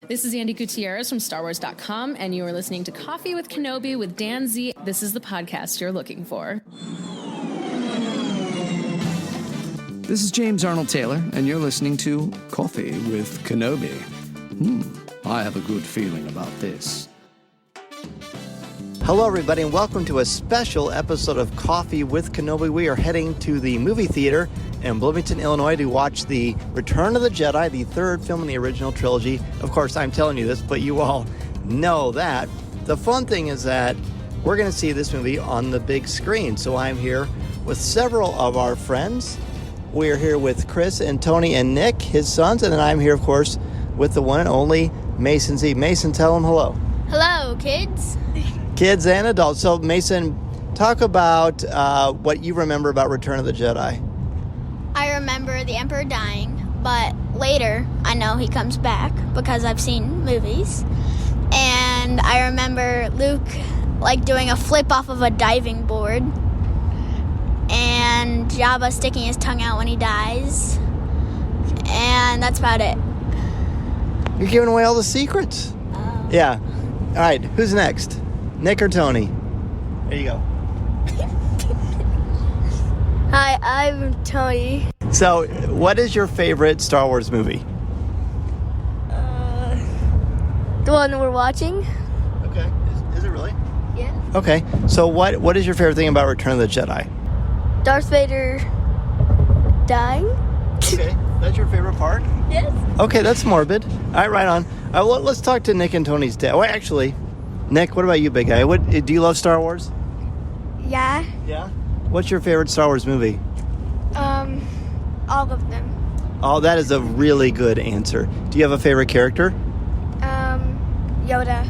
This is Andy Gutierrez from StarWars.com, and you are listening to Coffee with Kenobi with Dan Z. This is the podcast you're looking for. This is James Arnold Taylor, and you're listening to Coffee with Kenobi. I have a good feeling about this. Hello, everybody, and welcome to a special episode of Coffee with Kenobi. We are heading to the movie theater in Bloomington, Illinois to watch the Return of the Jedi, the third film in the original trilogy. Of course, I'm telling you this, but you all know that. The fun thing is that we're going to see this movie on the big screen. So I'm here with several of our friends. We are here with Chris and Tony and Nick, his sons, and then I'm here, of course, with the one and only Mason Z. Mason, tell them hello. Hello, kids. Kids and adults. So, Mason, talk about what you remember about Return of the Jedi. I remember the Emperor dying, but later I know he comes back because I've seen movies. And I remember Luke doing a flip off of a diving board, and Jabba sticking his tongue out when he dies. And that's about it. You're giving away all the secrets. Yeah. All right, who's next? Nick or Tony? There you go. Hi, I'm Tony. So, what is your favorite Star Wars movie? The one we're watching. Okay. Is it really? Yeah. Okay. So, what is your favorite thing about Return of the Jedi? Darth Vader dying. Okay. That's your favorite part? Yes. Okay, that's morbid. All right, right on. Well, let's talk to Nick and Tony's dad. Well, actually, Nick, what about you, big guy? Do you love Star Wars? Yeah. Yeah. What's your favorite Star Wars movie? All of them. Oh, that is a really good answer. Do you have a favorite character? Yoda.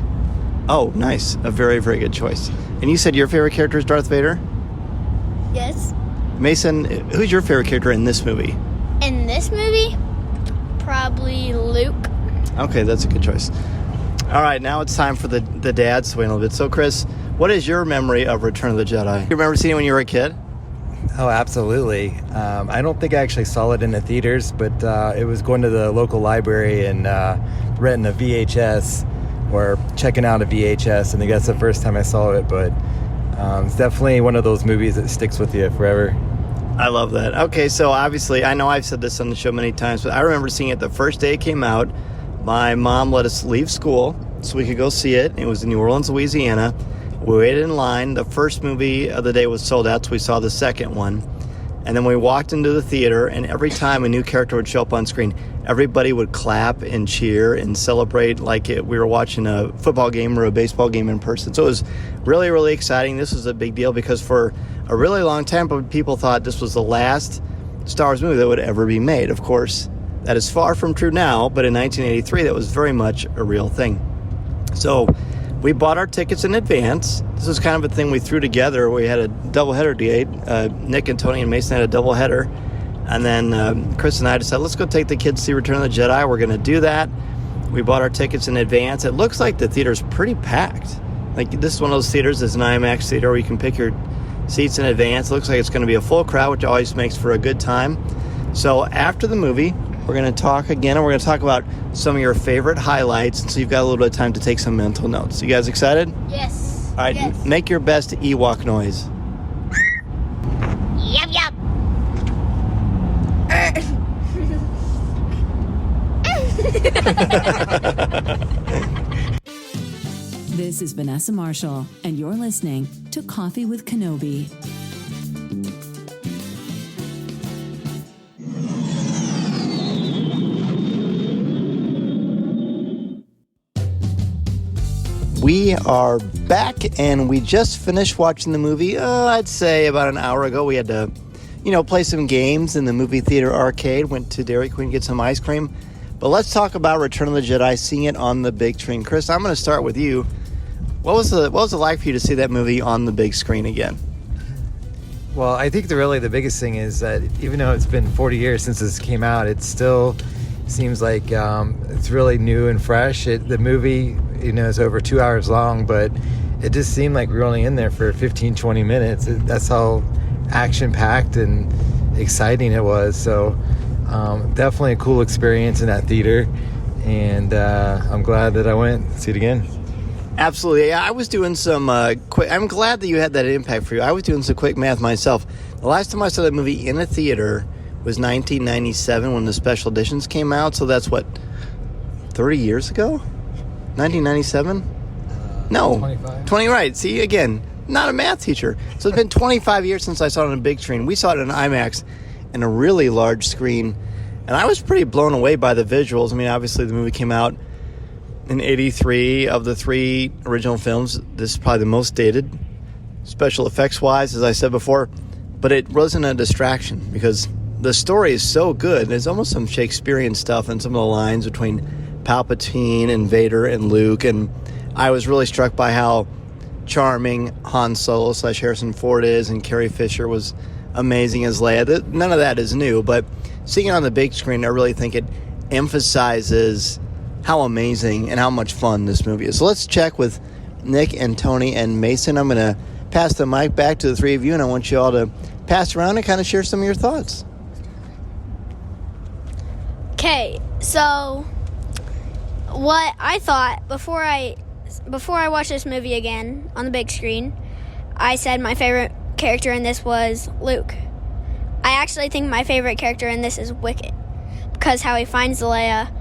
Oh, nice. A very, very good choice. And you said your favorite character is Darth Vader? Yes. Mason, who's your favorite character in this movie? In this movie, probably Luke. Okay, that's a good choice. All right, now it's time for the dads to win a little bit. So, Chris, what is your memory of Return of the Jedi? You remember seeing it when you were a kid? Oh, absolutely. I don't think I actually saw it in the theaters, but it was going to the local library and renting a VHS or checking out a VHS. I think that's the first time I saw it, but it's definitely one of those movies that sticks with you forever. I love that. Okay, so obviously, I know I've said this on the show many times, but I remember seeing it the first day it came out. My mom let us leave school so we could go see it. It was in New Orleans, Louisiana. We waited in line. The first movie of the day was sold out, so we saw the second one. And then we walked into the theater, and every time a new character would show up on screen, everybody would clap and cheer and celebrate like we were watching a football game or a baseball game in person. So it was really, really exciting. This was a big deal because for a really long time, people thought this was the last Star Wars movie that would ever be made. Of course, that is far from true now, but in 1983, that was very much a real thing. So we bought our tickets in advance. This is kind of a thing we threw together. We had a doubleheader date. Nick and Tony and Mason had a doubleheader. And then Chris and I decided, let's go take the kids to see Return of the Jedi. We're going to do that. We bought our tickets in advance. It looks like the theater's pretty packed. Like, this is one of those theaters that's an IMAX theater where you can pick your seats in advance. It looks like it's going to be a full crowd, which always makes for a good time. So after the movie, we're going to talk again, and we're going to talk about some of your favorite highlights. And so you've got a little bit of time to take some mental notes. You guys excited? Yes. All right, Yes. Make your best Ewok noise. Yup, yup. This is Vanessa Marshall, and you're listening to Coffee with Kenobi. We are back, and we just finished watching the movie, I'd say about an hour ago. We had to, play some games in the movie theater arcade, went to Dairy Queen to get some ice cream. But let's talk about Return of the Jedi, seeing it on the big screen. Chris, I'm going to start with you. What was it like for you to see that movie on the big screen again? Well, I think the biggest thing is that even though it's been 40 years since this came out, it still seems like it's really new and fresh. The movie, is over 2 hours long, but it just seemed like we were only in there for 15, 20 minutes. That's how action-packed and exciting it was. So definitely a cool experience in that theater. and I'm glad that I went to see it again. Absolutely. Yeah, I was doing some quick... I'm glad that you had that impact for you. I was doing some quick math myself. The last time I saw that movie in a theater was 1997 when the special editions came out. So that's, 30 years ago? 1997? No. 25. 20, right. See, again, not a math teacher. So it's been 25 years since I saw it on a big screen. We saw it in IMAX in a really large screen. And I was pretty blown away by the visuals. I mean, obviously the movie came out in 83. Of the 3 original films, this is probably the most dated, special effects wise, as I said before. But it wasn't a distraction because the story is so good. There's almost some Shakespearean stuff in some of the lines between Palpatine and Vader and Luke. And I was really struck by how charming Han Solo / Harrison Ford is, and Carrie Fisher was amazing as Leia. None of that is new, but seeing it on the big screen, I really think it emphasizes how amazing and how much fun this movie is. So let's check with Nick and Tony and Mason. I'm going to pass the mic back to the 3 of you, and I want you all to pass around and kind of share some of your thoughts. Okay, so what I thought before I watched this movie again on the big screen, I said my favorite character in this was Luke. I actually think my favorite character in this is Wicket, because how he finds Leia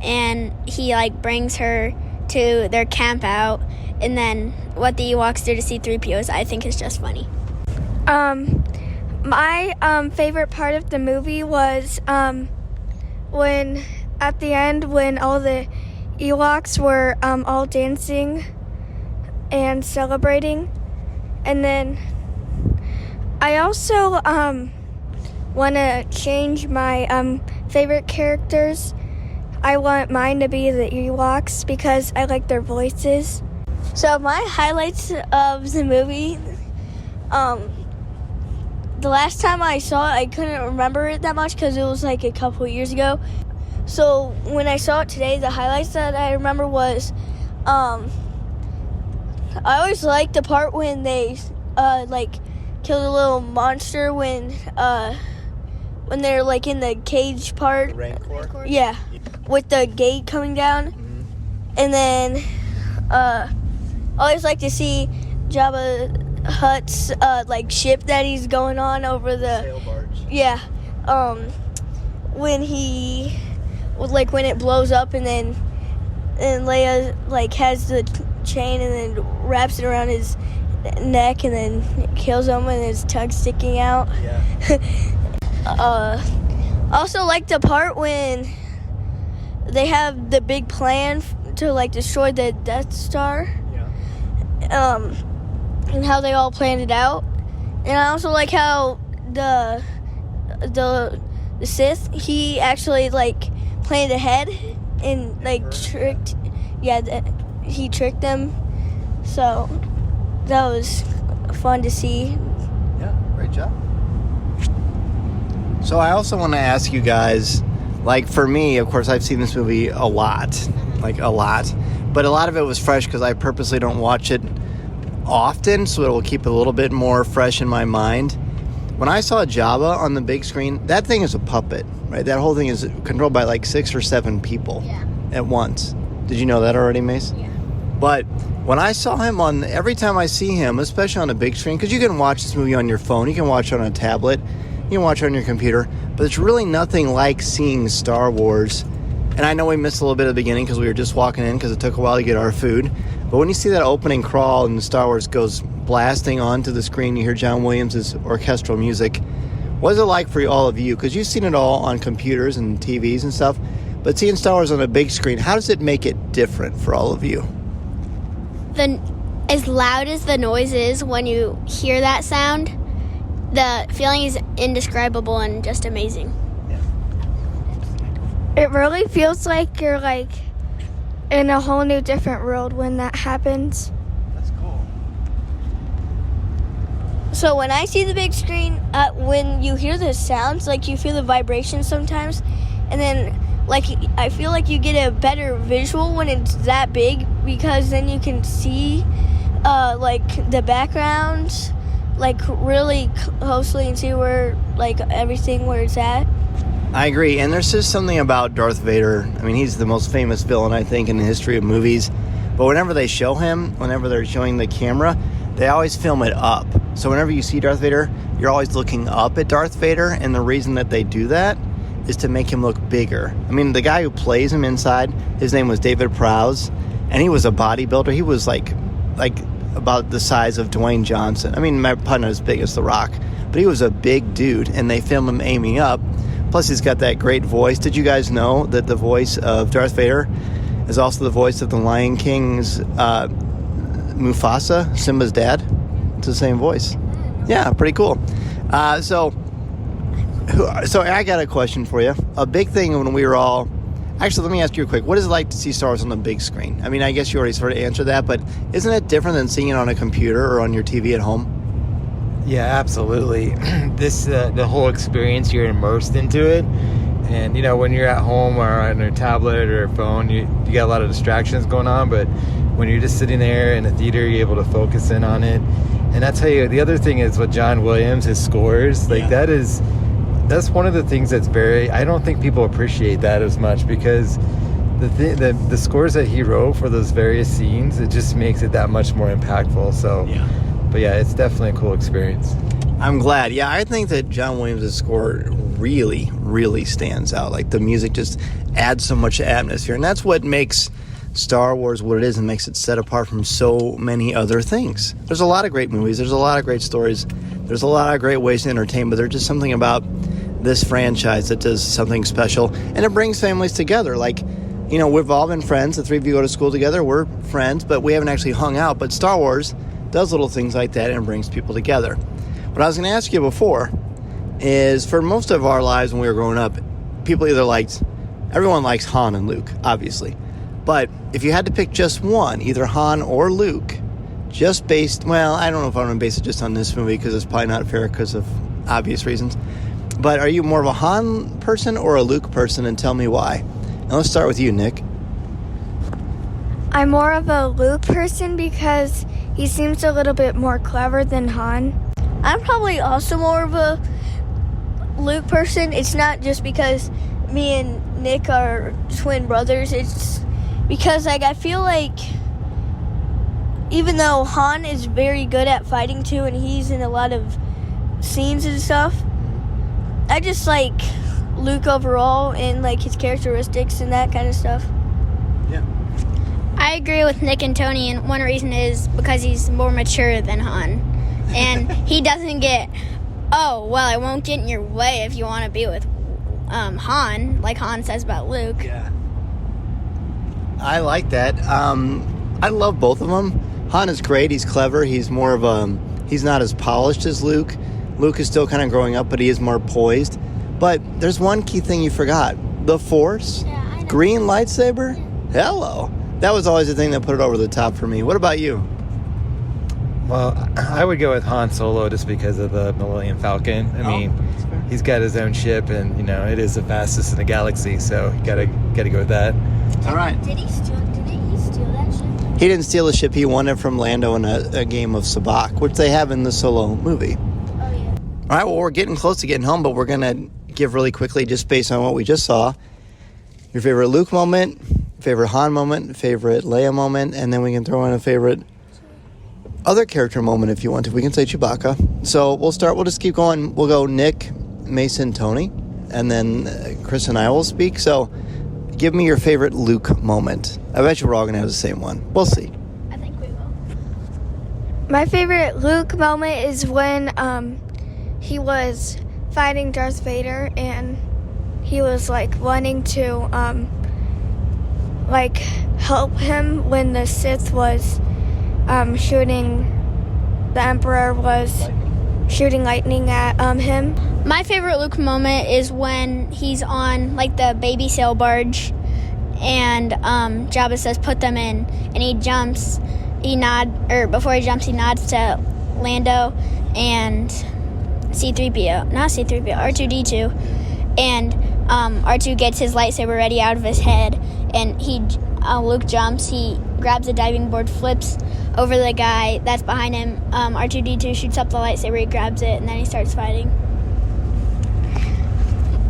and he brings her to their camp out, and then what the Ewoks do to C-3PO I think is just funny. My favorite part of the movie was when at the end when all the Ewoks were all dancing and celebrating. And then I also want to change my favorite characters. I want mine to be the Ewoks because I like their voices. So my highlights of the movie, the last time I saw it, I couldn't remember it that much because it was a couple years ago. So when I saw it today, the highlights that I remember was, I always liked the part when they, killed a little monster when they're, in the cage part. The Rancor? Yeah, with the gate coming down. Mm-hmm. And then, I always like to see Jabba Hutt's, ship that he's going on over the... Sail barge. Yeah. When he... when it blows up and Leia has the chain and then wraps it around his neck and then kills him and his tongue sticking out. Yeah. Also like the part when they have the big plan to destroy the Death Star. Yeah. And how they all planned it out. And I also like how the Sith, he actually planned ahead and tricked. Yeah, he tricked them. So that was fun to see. Yeah, great job. So I also want to ask you guys, for me, of course, I've seen this movie a lot. But a lot of it was fresh because I purposely don't watch it often, so it will keep it a little bit more fresh in my mind. When I saw Jabba on the big screen, that thing is a puppet, right? That whole thing is controlled by 6 or 7 people at once. Did you know that already, Mace? Yeah. But when I saw him every time I see him, especially on a big screen, because you can watch this movie on your phone, you can watch it on a tablet, you can watch it on your computer, but it's really nothing like seeing Star Wars. And I know we missed a little bit at the beginning because we were just walking in because it took a while to get our food. But when you see that opening crawl and Star Wars goes blasting onto the screen, you hear John Williams' orchestral music. What is it like for all of you? Because you've seen it all on computers and TVs and stuff. But seeing Star Wars on a big screen, how does it make it different for all of you? As loud as the noise is when you hear that sound, the feeling is indescribable and just amazing. It really feels like you're in a whole new different world when that happens. That's cool. So when I see the big screen, when you hear the sounds, you feel the vibrations sometimes, and then I feel like you get a better visual when it's that big because then you can see the backgrounds really closely and see where everything where it's at. I agree. And there's just something about Darth Vader. I mean, he's the most famous villain, I think, in the history of movies. But whenever they show him, whenever they're showing the camera, they always film it up. So whenever you see Darth Vader, you're always looking up at Darth Vader. And the reason that they do that is to make him look bigger. I mean, the guy who plays him inside, his name was David Prowse. And he was a bodybuilder. He was like about the size of Dwayne Johnson. I mean, probably not as big as The Rock. But he was a big dude. And they film him aiming up. Plus, he's got that great voice. Did you guys know that the voice of Darth Vader is also the voice of the Lion King's Mufasa, Simba's dad? It's the same voice. Yeah, pretty cool. So I got a question for you. A big thing when we were all... Actually, let me ask you quick. What is it like to see Star Wars on the big screen? I mean, I guess you already sort of answered that, but isn't it different than seeing it on a computer or on your TV at home? Yeah, absolutely. The whole experience, you're immersed into it. And, when you're at home or on a tablet or a phone, you got a lot of distractions going on. But when you're just sitting there in a theater, you're able to focus in on it. And I tell you, the other thing is with John Williams, his scores, that's one of the things that's I don't think people appreciate that as much, because the scores that he wrote for those various scenes, it just makes it that much more impactful. So, But yeah, it's definitely a cool experience. I'm glad. Yeah, I think that John Williams' score really, really stands out. Like, the music just adds so much atmosphere. And that's what makes Star Wars what it is and makes it set apart from so many other things. There's a lot of great movies. There's a lot of great stories. There's a lot of great ways to entertain. But there's just something about this franchise that does something special. And it brings families together. Like, we've all been friends. The three of you go to school together. We're friends, but we haven't actually hung out. But Star Wars does little things like that and brings people together. What I was going to ask you before is, for most of our lives when we were growing up, everyone likes Han and Luke, obviously. But if you had to pick just one, either Han or Luke, just based, I don't know if I'm going to base it just on this movie because it's probably not fair because of obvious reasons. But are you more of a Han person or a Luke person, and tell me why? And let's start with you, Nick. I'm more of a Luke person because he seems a little bit more clever than Han. I'm probably also more of a Luke person. It's not just because me and Nick are twin brothers. It's because, I feel like even though Han is very good at fighting too, and he's in a lot of scenes and stuff, I just like Luke overall and his characteristics and that kind of stuff. Yeah. I agree with Nick and Tony, and one reason is because he's more mature than Han. And he doesn't get, I won't get in your way if you want to be with Han, like Han says about Luke. Yeah. I like that. I love both of them. Han is great. He's clever. He's more of he's not as polished as Luke. Luke is still kind of growing up, but he is more poised. But there's one key thing you forgot. The Force. Yeah, I know. Green lightsaber. Yeah. Hello. That was always the thing that put it over the top for me. What about you? Well, I would go with Han Solo just because of the Millennium Falcon. I mean, he's got his own ship, and it is the fastest in the galaxy, so you gotta go with that. All right. Did he steal that ship? He didn't steal the ship. He won it from Lando in a game of sabacc, which they have in the Solo movie. Oh yeah. All right. Well, we're getting close to getting home, but we're gonna give really quickly, just based on what we just saw, your favorite Luke moment, favorite Han moment, favorite Leia moment, and then we can throw in a favorite other character moment if you want to. We can say Chewbacca. So we'll just keep going. We'll go Nick, Mason, Tony, and then Chris and I will speak. So give me your favorite Luke moment. I bet you we're all going to have the same one. We'll see. I think we will. My favorite Luke moment is when he was fighting Darth Vader and he was wanting to help him when the Sith was shooting, the Emperor was shooting lightning at him. My favorite Luke moment is when he's on the baby sail barge, and Jabba says put them in, and he jumps. Before he jumps, he nods to Lando and R2D2, and R2 gets his lightsaber ready out of his head, and Luke jumps. He grabs a diving board, flips over the guy that's behind him. R2D2 shoots up the lightsaber, he grabs it, and then he starts fighting.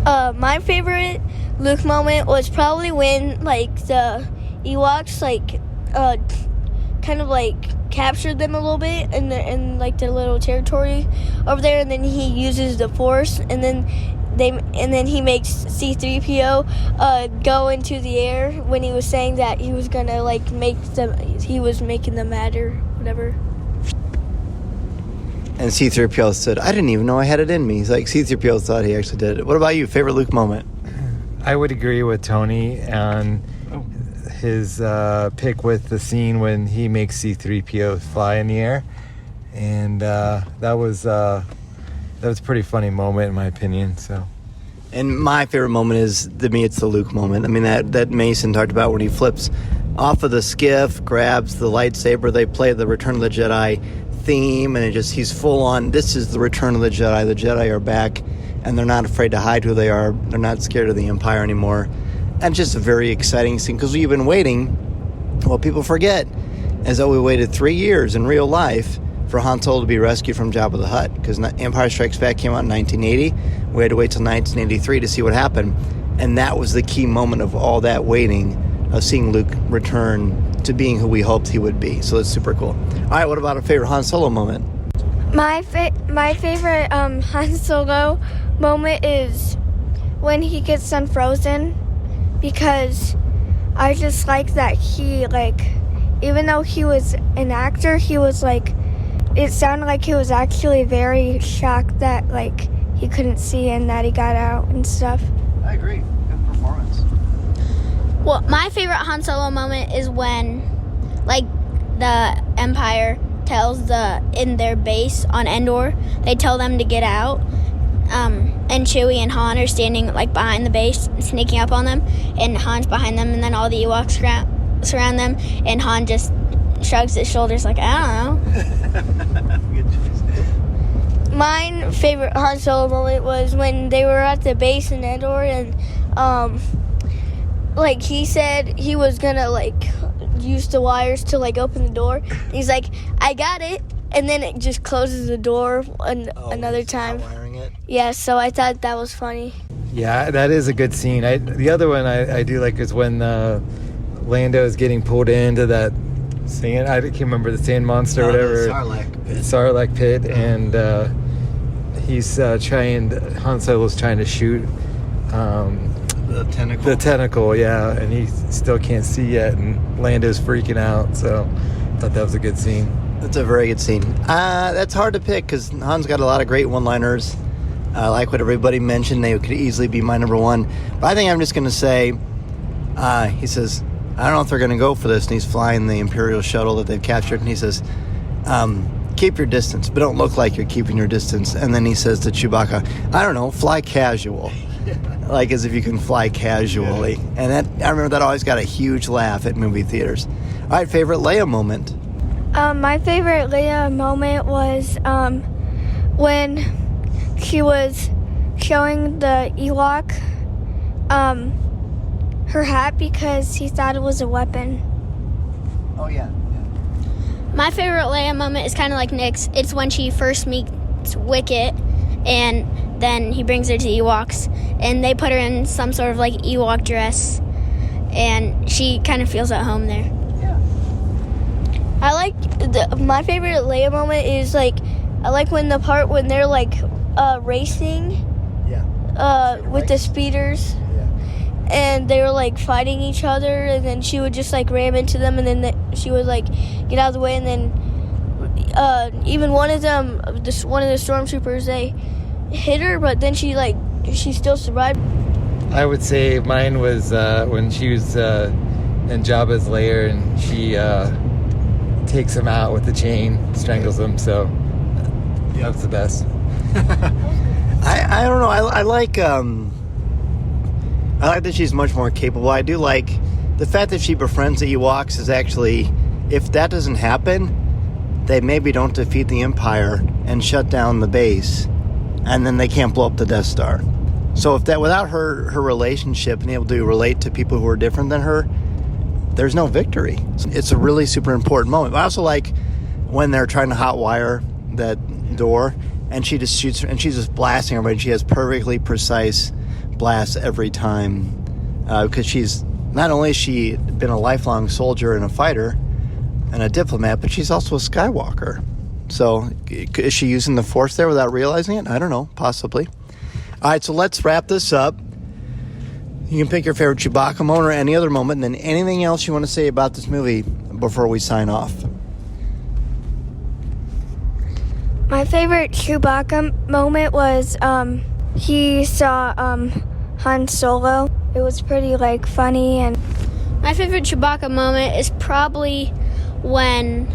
My favorite Luke moment was probably when, like, the Ewoks, like, kind of, like, captured them a little bit in like, their little territory over there, and then he uses the Force, and then he makes C-3PO go into the air when he was saying that he was gonna, like, he was making them mad or whatever. And C-3PO said, I didn't even know I had it in me. He's like, C-3PO thought he actually did it. What about you? Favorite Luke moment? I would agree with Tony on his pick with the scene when he makes C-3PO fly in the air. And that was a pretty funny moment, in my opinion. So, And my favorite moment is, to me, it's the Luke moment. I mean, that Mason talked about when he flips off of the skiff, grabs the lightsaber, they play the Return of the Jedi theme, and he's full on, this is the Return of the Jedi. The Jedi are back, and they're not afraid to hide who they are. They're not scared of the Empire anymore. And just a very exciting scene, because we've been waiting, what people forget is that we waited 3 years in real life for Han Solo to be rescued from Jabba the Hutt, because Empire Strikes Back came out in 1980. We had to wait till 1983 to see what happened, and that was the key moment of all that waiting, of seeing Luke return to being who we hoped he would be. So it's super cool. All right, what about a favorite Han Solo moment? My favorite Han Solo moment is when he gets unfrozen, because I just like that he, like, even though he was an actor, he was like, it sounded like he was actually very shocked that, like, he couldn't see and that he got out and stuff. I agree. Good performance. Well, my favorite Han Solo moment is when, like, the Empire tells in their base on Endor, they tell them to get out, and Chewie and Han are standing, like, behind the base, sneaking up on them, and Han's behind them, and then all the Ewoks surround them, and Han just shrugs his shoulders like, I don't know. Good choice. My favorite Han Solo moment was when they were at the base in Endor, and like, he said he was gonna, like, use the wires to, like, open the door. He's like, I got it, and then it just closes the door another time. Wiring it. Yeah, so I thought that was funny. yeah, that is a good scene. The other one I do like is when Lando is getting pulled into that sand. I can't remember the sand monster or whatever. Sarlacc pit, and he's Han Solo's trying to shoot The tentacle. the tentacle, yeah, and he still can't see yet, and Lando's freaking out. So I thought that was a good scene. That's a very good scene. That's hard to pick, because Han's got a lot of great one-liners. I like what everybody mentioned. They could easily be my number one. But I think I'm just going to say, he says, I don't know if they're going to go for this. And he's flying the Imperial shuttle that they've captured. And he says, keep your distance, but don't look like you're keeping your distance. And then he says to Chewbacca, I don't know, fly casual. Like, as if you can fly casually. And I remember that always got a huge laugh at movie theaters. All right, favorite Leia moment? My favorite Leia moment was when she was showing the Ewok her hat because he thought it was a weapon. Oh, yeah. My favorite Leia moment is kind of like Nick's. It's when she first meets Wicket, and then he brings her to the Ewoks, and they put her in some sort of, like, Ewok dress, and she kind of feels at home there. Yeah. I like my favorite Leia moment is, like, I like when they're, like, racing with the speeders. And they were, like, fighting each other, and then she would just, like, ram into them, and then she would, like, get out of the way, and then even one of the stormtroopers, they hit her, but then she still survived. I would say mine was when she was in Jabba's lair, and she takes him out with the chain, strangles him. So that was the best. I don't know. I like that she's much more capable. I do like the fact that she befriends the Ewoks. Is actually, if that doesn't happen, they maybe don't defeat the Empire and shut down the base, and then they can't blow up the Death Star. So if that, without her relationship and able to relate to people who are different than her, there's no victory. It's a really super important moment. But I also like when they're trying to hotwire that door, and she just shoots her, and she's just blasting everybody. And she has perfectly precise blast every time because she's not only has she been a lifelong soldier and a fighter and a diplomat, but she's also a Skywalker. So is she using the Force there without realizing it? I don't know. Possibly. All right, so let's wrap this up. You can pick your favorite Chewbacca moment or any other moment, and then anything else you want to say about this movie before we sign off. My favorite Chewbacca moment was he saw Han Solo. It was pretty funny. And My favorite Chewbacca moment is probably when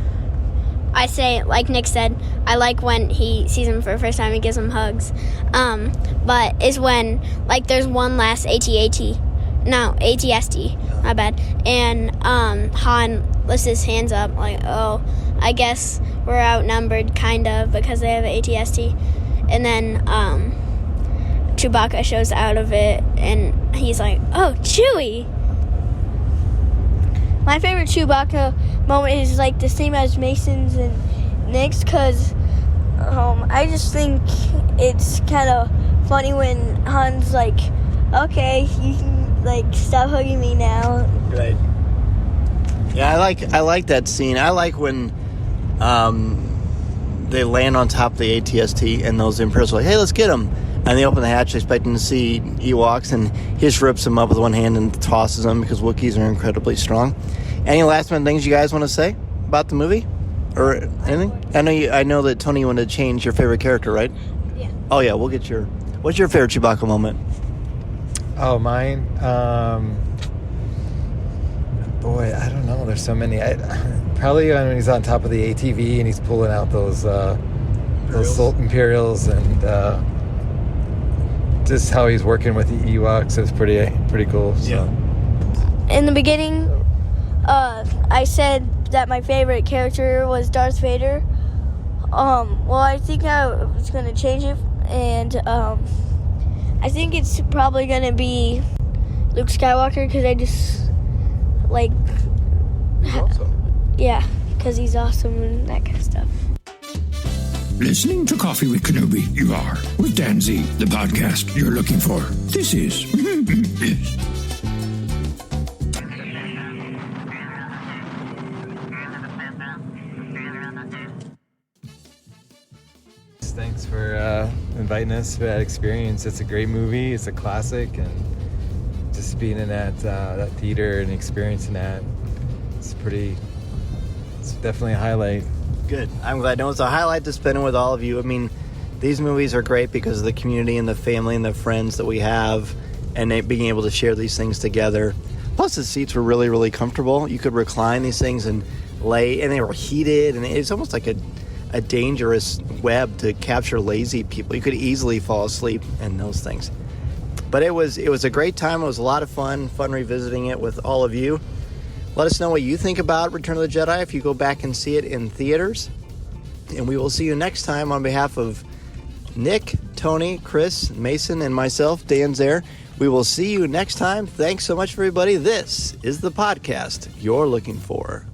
I say, like Nick said, I like when he sees him for the first time and gives him hugs. But is when there's one last ATST, my bad, and Han lifts his hands up oh, I guess we're outnumbered kind of because they have ATST, and then Chewbacca shows out of it and he's like, oh, Chewie. My favorite Chewbacca moment is the same as Mason's and Nick's, because I just think it's kind of funny when Han's okay, you can stop hugging me now. Right. Yeah, I like that scene. I like when they land on top of the ATST and those Imperials are like, hey, let's get them. And they open the hatch expecting to see Ewoks, and he just rips them up with one hand and tosses them because Wookiees are incredibly strong. Any last minute things you guys want to say about the movie? Or anything? I know that Tony wanted to change your favorite character, right? Yeah. Oh, yeah, we'll get what's your favorite Chewbacca moment? Oh, mine? Boy, I don't know. There's so many. Probably when he's on top of the ATV and he's pulling out those Imperials and just how he's working with the Ewoks is pretty cool. So. Yeah. In the beginning, I said that my favorite character was Darth Vader. Well, I think I was going to change it, and I think it's probably going to be Luke Skywalker, because I just Awesome. yeah, because he's awesome and that kind of stuff. Listening to Coffee with Kenobi, you are, with Dan Z, the podcast you're looking for. This is... yes. Thanks for inviting us to that experience. It's a great movie. It's a classic, and just being in that theater and experiencing that, it's definitely a highlight. Good. I'm glad. No, it's a highlight to spend it with all of you. I mean, these movies are great because of the community and the family and the friends that we have, and being able to share these things together. Plus, the seats were really, really comfortable. You could recline these things and lay, and they were heated, and it's almost like a dangerous web to capture lazy people. You could easily fall asleep in those things. But it was a great time. It was a lot of fun revisiting it with all of you. Let us know what you think about Return of the Jedi if you go back and see it in theaters. And we will see you next time. On behalf of Nick, Tony, Chris, Mason, and myself, Dan Zehr, we will see you next time. Thanks so much, everybody. This is the podcast you're looking for.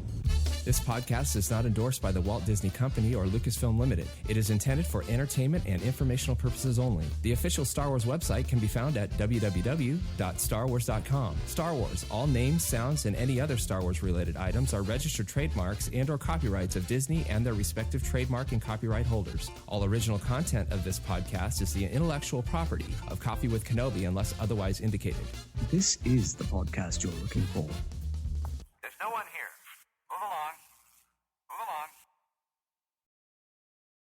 This podcast is not endorsed by the Walt Disney Company or Lucasfilm Limited. It is intended for entertainment and informational purposes only. The official Star Wars website can be found at www.starwars.com. Star Wars, all names, sounds, and any other Star Wars related items are registered trademarks and or copyrights of Disney and their respective trademark and copyright holders. All original content of this podcast is the intellectual property of Coffee with Kenobi unless otherwise indicated. This is the podcast you're looking for.